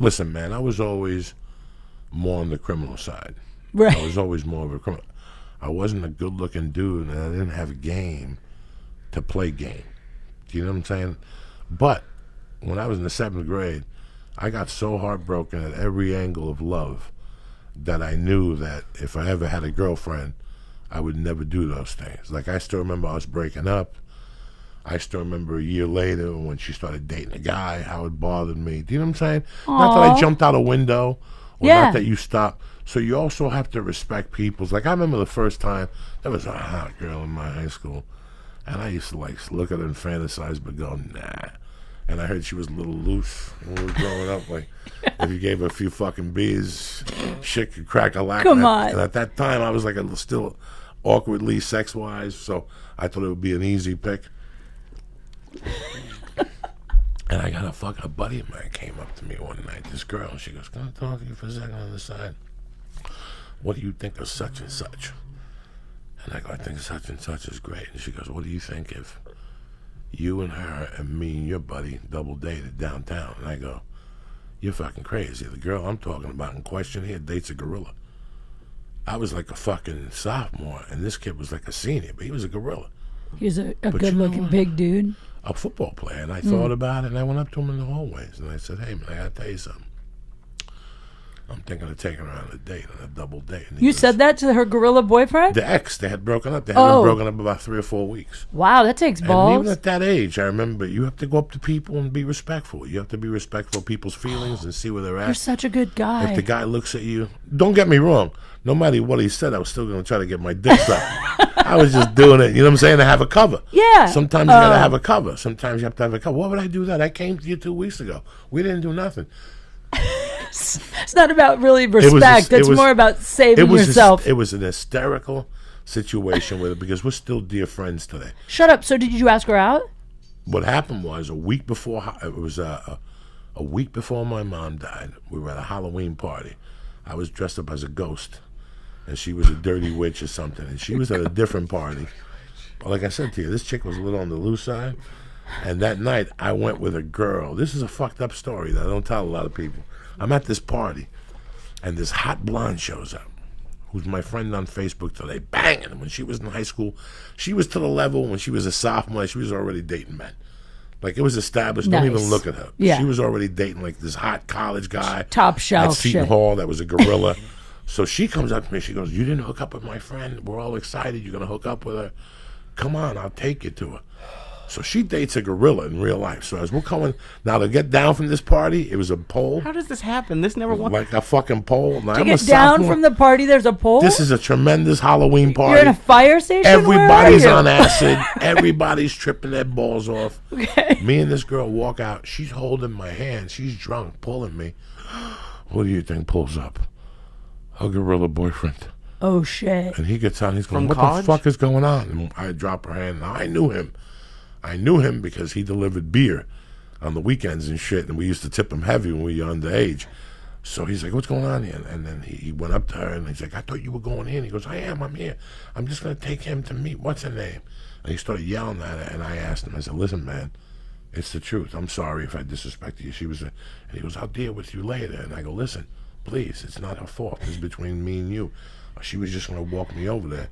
Listen, man, I was always more on the criminal side. Right. I was always more of a criminal. I wasn't a good-looking dude, and I didn't have a game to play game. Do you know what I'm saying? But when I was in the 7th grade, I got so heartbroken at every angle of love that I knew that if I ever had a girlfriend, I would never do those things. Like, I still remember us breaking up. I still remember a year later when she started dating a guy, how it bothered me. Do you know what I'm saying? Aww. Not that I jumped out a window, or Yeah. not that you stopped. So you also have to respect people's. Like, I remember the first time, there was a hot girl in my high school, and I used to, like, look at her and fantasize, but go, nah. And I heard she was a little loose when we were growing up. Like, if you gave her a few fucking beers, shit could crack a lack. Come on. And at that time, I was, like, still awkwardly sex-wise, so I thought it would be an easy pick. And I got a buddy of mine came up to me one night, this girl, and she goes, "Can I talk to you for a second on the side? What do you think of such and such?" And I go, "I think such and such is great." And she goes, "What do you think if you and her and me and your buddy double dated downtown?" And I go, "You're fucking crazy. The girl I'm talking about in question here dates a gorilla." I was like a fucking sophomore, and this kid was like a senior, but he was a gorilla. He was a But good-looking big dude. A football player. And I thought about it, and I went up to him in the hallways, and I said, "Hey, man, I got to tell you something. I'm thinking of taking her on a date, on a double date." And You said that to her gorilla boyfriend? The ex, they had broken up. They had been broken up about 3 or 4 weeks. Wow, that takes balls. And even at that age, I remember you have to go up to people and be respectful. You have to be respectful of people's feelings and see where they're at. You're such a good guy. If the guy looks at you, don't get me wrong. No matter what he said, I was still going to try to get my dick sucked. I was just doing it, you know what I'm saying, to have a cover. Yeah. Sometimes you got to have a cover. Sometimes you have to have a cover. Why would I do that? I came to you 2 weeks ago. We didn't do nothing. It's not about really respect. It's more about saving yourself. It was an hysterical situation with it because we're still dear friends today. Shut up. So did you ask her out? What happened was a week before my mom died, we were at a Halloween party. I was dressed up as a ghost, and she was a dirty witch or something, and she was at a different party. But like I said to you, this chick was a little on the loose side, and that night I went with a girl. This is a fucked up story that I don't tell a lot of people. I'm at this party, and this hot blonde shows up, who's my friend on Facebook today, banging. When she was in high school, she was to the level, when she was a sophomore, she was already dating men. Like, it was established. Nice. Don't even look at her. Yeah. She was already dating, like, this hot college guy. Top shelf at Seton shit. Hall that was a gorilla. So she comes up to me. She goes, "You didn't hook up with my friend. We're all excited. You're going to hook up with her. Come on, I'll take you to her." So she dates a gorilla in real life. So as we're coming, now to get down from this party, it was a pole. How does this happen? This never won. Like a fucking pole. Now, To I'm get a down sophomore. from the party, there's a pole? This is a tremendous Halloween party. You're in a fire station? Everybody's Where are you? on acid. Everybody's tripping their balls off. Okay. Me and this girl walk out. She's holding my hand. She's drunk, pulling me. What do you think pulls up? A gorilla boyfriend. Oh, shit. And he gets on. He's going, From "What college? the fuck is going on?" And I drop her hand. Now, I knew him. I knew him because he delivered beer on the weekends and shit, and we used to tip him heavy when we were underage. So he's like, "What's going on here?" And then he went up to her, and he's like, "I thought you were going in." He goes, I'm here. I'm just going to take him to meet, what's her name? And he started yelling at her, and I asked him, I said, "Listen, man, it's the truth. I'm sorry if I disrespected you." And he goes, "I'll deal with you later." And I go, "Listen, please, it's not her fault. It's between me and you. She was just going to walk me over there."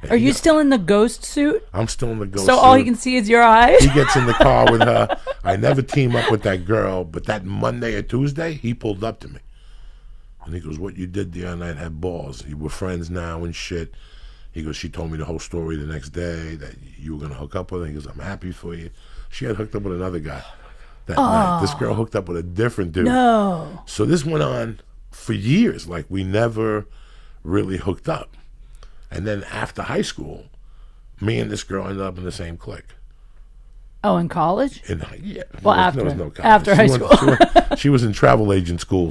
And Are you still in the ghost suit? I'm still in the ghost So suit. all he can see is your eyes? He gets in the car with her. I never team up with that girl, but that Monday or Tuesday, he pulled up to me. And he goes, "What you did the other night had balls. You were friends now and shit." He goes, "She told me the whole story the next day, that you were going to hook up with her." He goes, "I'm happy for you." She had hooked up with another guy that night. This girl hooked up with a different dude. No. So this went on for years. Like, we never really hooked up. And then after high school, me and this girl ended up in the same clique. Oh, in college? Yeah. Well, there was after. no college. After high school. She was in travel agent school.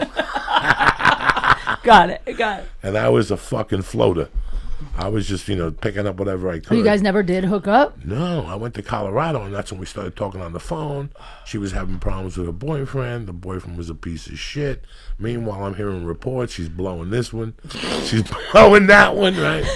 Got it. And I was a fucking floater. I was just, picking up whatever I could. Oh, you guys never did hook up? No, I went to Colorado, and that's when we started talking on the phone. She was having problems with her boyfriend. The boyfriend was a piece of shit. Meanwhile, I'm hearing reports. She's blowing this one. She's blowing that one, right?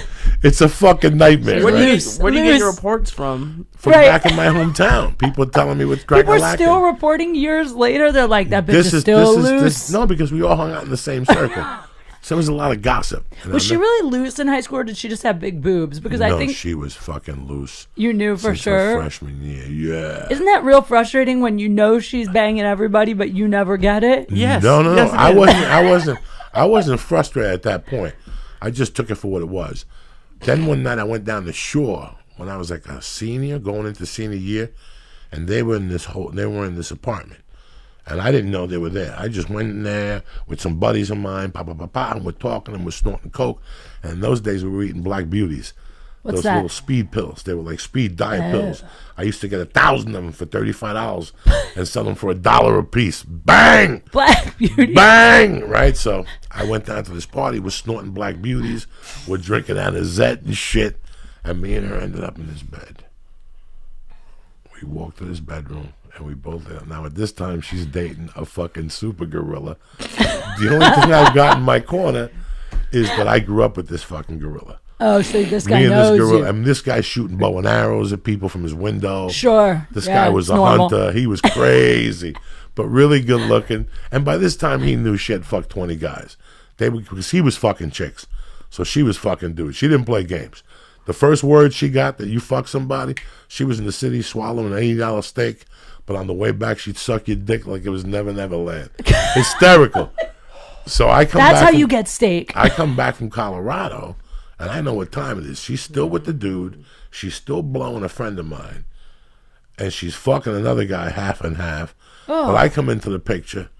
It's a fucking nightmare. Where do you get your reports from? From back in my hometown. People telling me what's crack. People are still reporting years later. They're like, that bitch is still loose. No, because we all hung out in the same circle. So there was a lot of gossip. Was she really loose in high school, or did she just have big boobs? Because I think she was fucking loose. You knew for since sure? Her freshman year, yeah. Isn't that real frustrating when you know she's banging everybody, but you never get it? Yes. No. Yes, I wasn't frustrated at that point. I just took it for what it was. Then one night I went down the shore when I was like a senior, going into senior year, and they were in this apartment. And I didn't know they were there. I just went in there with some buddies of mine, and we're talking and we're snorting coke. And in those days we were eating Black Beauties. What's those that? Little speed pills. They were like speed diet pills. I used to get 1,000 of them for $35 and sell them for $1 a piece. Bang! Black Beauty. Bang! Right? So I went down to this party, we're snorting Black Beauties, we're drinking Anisette and shit, and me and her ended up in this bed. We walked to this bedroom, and we both, now at this time, she's dating a fucking super gorilla. The only thing I've got in my corner is that I grew up with this fucking gorilla. Oh, so this guy knows you. And this guy's shooting bow and arrows at people from his window. Sure. This guy was a hunter. He was crazy, but really good looking. And by this time, he knew she had fucked 20 guys. Because he was fucking chicks. So she was fucking dudes. She didn't play games. The first word she got that you fuck somebody, she was in the city swallowing an $80 steak, but on the way back, she'd suck your dick like it was Never Never Land. Hysterical. So I come back. That's how you get steak. I come back from Colorado, and I know what time it is. She's still with the dude. She's still blowing a friend of mine, and she's fucking another guy half and half. Oh. But I come into the picture,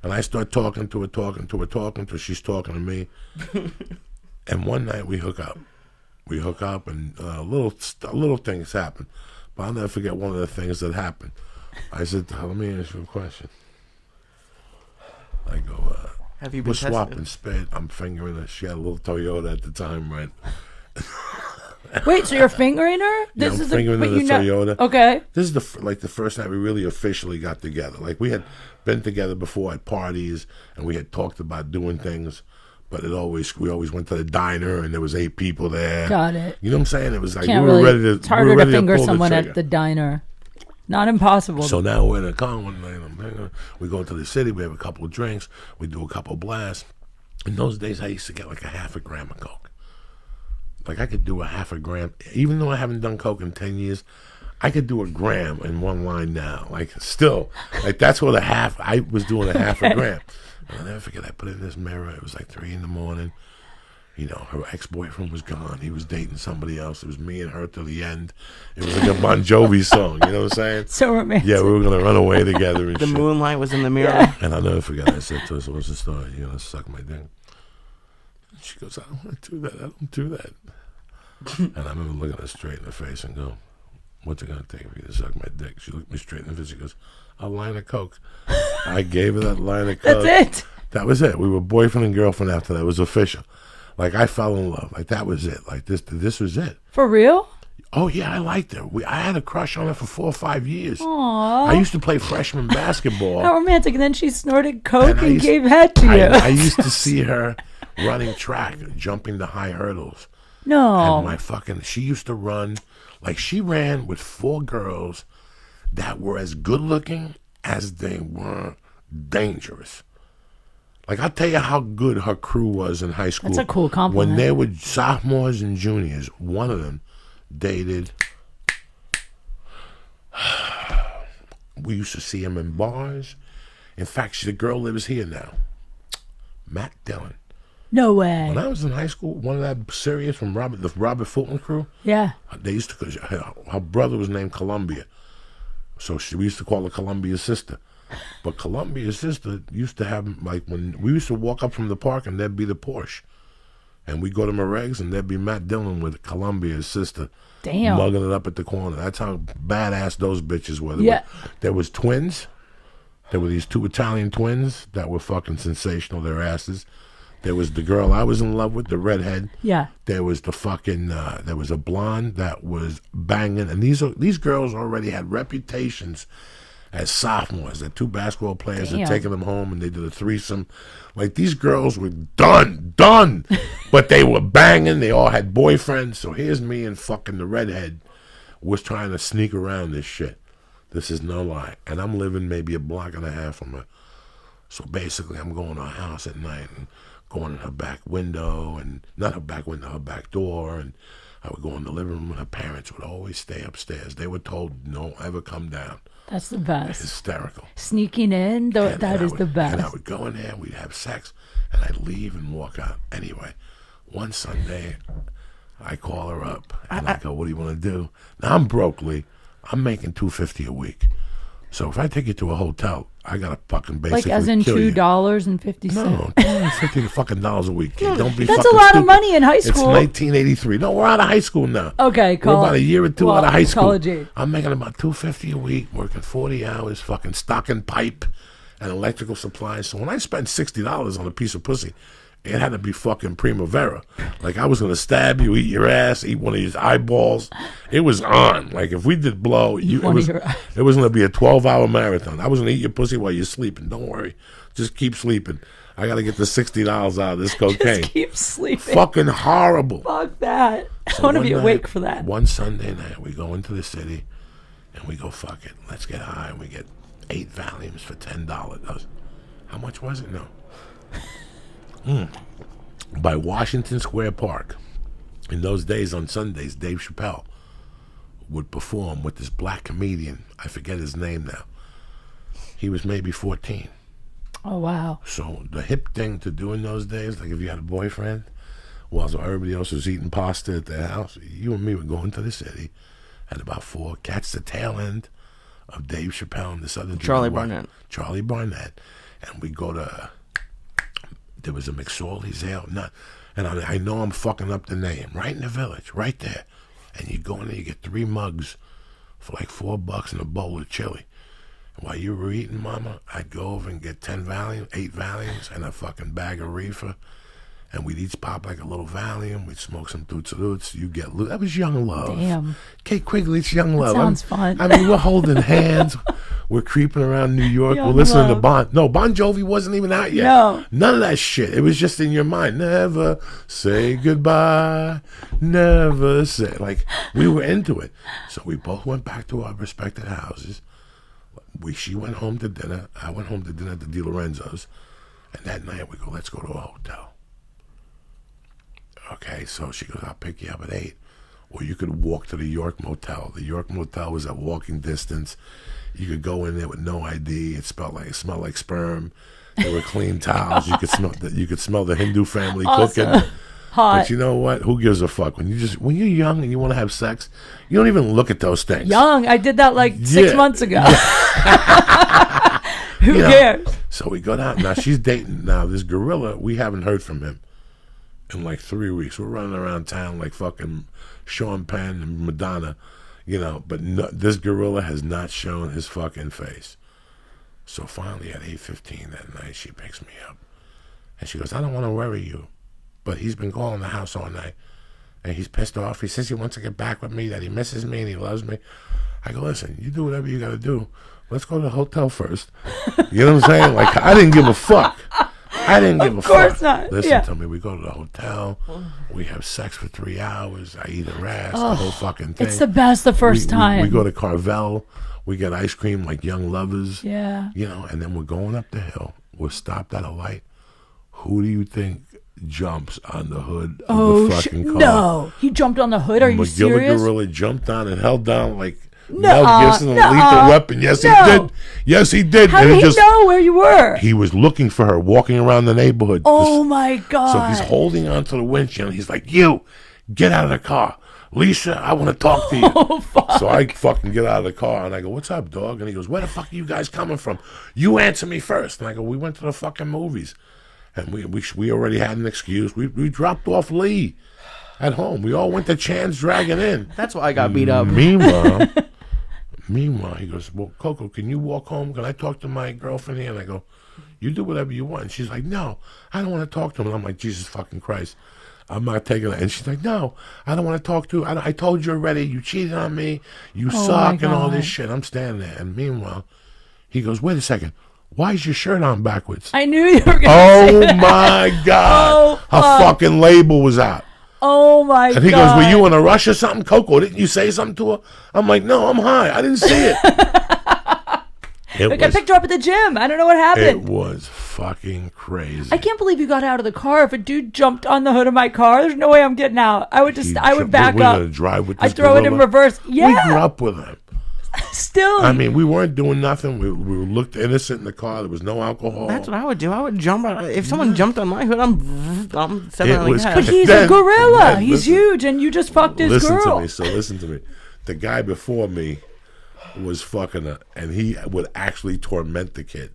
and I start talking to her, she's talking to me. And one night we hook up. And little things happen. But I'll never forget one of the things that happened. I said, let me ask you a question. I go, have you been we're swapping spit. I'm fingering her. She had a little Toyota at the time, right? Wait, so you're fingering her? I'm fingering the Toyota. Okay. This is the first night we really officially got together. Like, we had been together before at parties, and we had talked about doing things. But we always went to the diner, and there was 8 people there. Got it. You know what I'm saying? It was like Can't we were ready to. It's harder to finger someone at the diner. Not impossible. So now we're in a car one night. We go to the city. We have a couple of drinks. We do a couple of blasts. In those days, I used to get like a half a gram of coke. Like, I could do a half a gram, even though I haven't done coke in 10 years. I could do a gram in one line now. Like, still, like, that's what I was doing a half a gram. I'll never forget, I put it in this mirror. It was like 3 a.m. Her ex-boyfriend was gone. He was dating somebody else. It was me and her till the end. It was like a Bon Jovi song. You know what I'm saying? So romantic. Yeah, we were going to run away together and the shit. moonlight was in the mirror. Yeah. And I'll never forget, I said to her, so what's the story? You're going to suck my dick? She goes, I don't want to do that. I don't do that. And I remember looking her straight in the face and go, what's it going to take for you to suck my dick? She looked me straight in the face. She goes, a line of coke. I gave her that line of coke. That's it. That was it. We were boyfriend and girlfriend after that. It was official. Like, I fell in love. Like, that was it. Like, this was it. For real? Oh, yeah, I liked her. I had a crush on her for 4 or 5 years. Aww. I used to play freshman basketball. How romantic. And then she snorted coke and gave head to you. I used to see her running track, jumping the high hurdles. No. And she used to run, like, she ran with 4 girls that were as good looking as they were dangerous. Like, I'll tell you how good her crew was in high school. That's a cool compliment. When they were sophomores and juniors, one of them dated. We used to see him in bars. In fact, the girl lives here now. Matt Dillon. No way. When I was in high school, one of that series from the Robert Fulton crew. Yeah. They used to. Her brother was named Columbia, so we used to call her Columbia's sister. But Columbia's sister used to have, like, when we used to walk up from the park and there'd be the Porsche. And we'd go to Moreg's and there'd be Matt Dillon with Columbia's sister. Damn. Mugging it up at the corner. That's how badass those bitches were. There was twins. There were these 2 Italian twins that were fucking sensational, their asses. There was the girl I was in love with, the redhead. Yeah. There was the fucking, there was a blonde that was banging. And these girls already had reputations as sophomores. They're 2 basketball players. They're taking them home and they did a threesome. Like, these girls were done. But they were banging. They all had boyfriends. So here's me and fucking the redhead was trying to sneak around this shit. This is no lie. And I'm living maybe a block and a half from her. So basically, I'm going to her house at night and going in her back window, and not her back window, her back door, and I would go in the living room, and her parents would always stay upstairs. They were told, don't ever come down. That's the best. Hysterical. Sneaking in, that is the best. And I would go in there, we'd have sex, and I'd leave and walk out. Anyway, one Sunday, I call her up, and I go, what do you want to do? Now, I'm broke, Lee. I'm making $250 a week. So if I take you to a hotel, I gotta fucking basically like as in kill $2.50. No, $250 fucking dollars a week. Kid. Don't be. That's fucking a lot stupid. of money in high school. It's 1983. No, we're out of high school now. Okay, we're about a year or two out of high school. College age. I'm making about $250 a week, working 40 hours, fucking stocking pipe and electrical supplies. So when I spent $60 on a piece of pussy, it had to be fucking Primavera. Like, I was going to stab you, eat your ass, eat one of your eyeballs. It was on. Like, if we did blow, it was going to be a 12-hour marathon. I was going to eat your pussy while you're sleeping. Don't worry. Just keep sleeping. I got to get the $60 out of this cocaine. Just keep sleeping. Fucking horrible. Fuck that. So I want to be awake for that. One Sunday night, we go into the city, and we go, fuck it. Let's get high. And we get 8 Valiums for $10. How much was it? No. By Washington Square Park. In those days, on Sundays, Dave Chappelle would perform with this black comedian. I forget his name now. He was maybe 14. Oh, wow. So the hip thing to do in those days, like if you had a boyfriend, while everybody else was eating pasta at their house, you and me would go into the city at about 4, catch the tail end of Dave Chappelle and this other Charlie Barnett. And we go to... There was a McSorley's Ale, and I know I'm fucking up the name. Right in the Village, right there. And you go in there, you get 3 mugs for like $4 and a bowl of chili. And while you were eating, Mama, I'd go over and get 8 Valiums, and a fucking bag of reefer. And we'd each pop like a little Valium. We'd smoke some Toots Roots. You get loose. That was young love. Damn. Kate Quigley, it's young love. Sounds fun. I mean, we're holding hands. We're creeping around New York. We're listening to Bon Jovi wasn't even out yet. No. None of that shit. It was just in your mind. Never say goodbye. Never say. Like, we were into it. So we both went back to our respective houses. She went home to dinner. I went home to dinner at the Di Lorenzo's. And that night we go, let's go to a hotel. Okay, so she goes, I'll pick you up at 8. Or you could walk to the York Motel. The York Motel was at walking distance. You could go in there with no ID. It smelled like sperm. There were clean towels. You could smell the Hindu family cooking. Hot. But you know what? Who gives a fuck? When you're young and you want to have sex, you don't even look at those things. Young? I did that like 6 months ago. Who cares? So we go down. Now she's dating this gorilla. We haven't heard from him in like 3 weeks. We're running around town like fucking Sean Penn and Madonna, but this gorilla has not shown his fucking face. So finally at 8:15 that night, she picks me up. And she goes, I don't want to worry you, but he's been calling the house all night. And he's pissed off. He says he wants to get back with me, that he misses me and he loves me. I go, listen, you do whatever you got to do. Let's go to the hotel first. You know what I'm saying? Like, I didn't give a fuck. Of course not. Listen to me. We go to the hotel. We have sex for 3 hours. I eat her ass, the whole fucking thing. It's the best the first time. We go to Carvel. We get ice cream like young lovers. Yeah. And then we're going up the hill. We're stopped at a light. Who do you think jumps on the hood of the fucking car? No. He jumped on the hood? Are you serious? McGillicuddy really jumped on and held down like... Mel Gibson, a lethal weapon. Yes, he did. Yes, he did. How did he know where you were? He was looking for her, walking around the neighborhood. Oh, my God. So he's holding onto the windshield. He's like, you, get out of the car. Lisa, I want to talk to you. Oh, fuck. So I fucking get out of the car, and I go, what's up, dog? And he goes, where the fuck are you guys coming from? You answer me first. And I go, we went to the fucking movies. And we already had an excuse. We dropped off Lee Meanwhile, he goes, well, Coco, can you walk home? Can I talk to my girlfriend here? And I go, you do whatever you want. And she's like, no, I don't want to talk to him. And I'm like, Jesus fucking Christ. I'm not taking it. And she's like, no, I don't want to talk to you. I told you already. You cheated on me. You suck and all this shit. I'm standing there. And meanwhile, he goes, wait a second. Why is your shirt on backwards? I knew you were going to say that. Oh, my God. Her fucking label was out. Oh, my God. And he goes, were you in a rush or something, Coco? Didn't you say something to her? I'm like, no, I'm high. I didn't see it. Like I picked her up at the gym. I don't know what happened. It was fucking crazy. I can't beleave you got out of the car. If a dude jumped on the hood of my car, there's no way I'm getting out. I would back up. Gonna drive with this I'd throw it in reverse. Yeah. We grew up with him. Still. I mean, we weren't doing nothing. We looked innocent in the car. There was no alcohol. That's what I would do. I would jump on. If someone jumped on my hood, I'm stepping on the gas. But he's a gorilla. He's huge, and you just fucked his girl. Listen to me. The guy before me was fucking her, and he would actually torment the kid.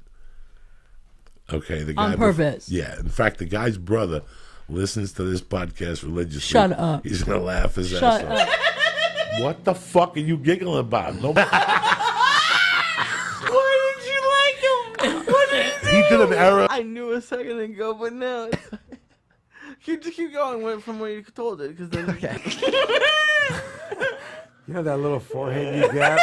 Okay, the guy on purpose. Yeah, in fact, the guy's brother listens to this podcast religiously. Shut up. He's gonna laugh his ass off. off. What the fuck are you giggling about? No. Why did you like him? What did he do? He did an error. I knew a second ago, but now keep going from where you told it, because then You know that little forehead you got?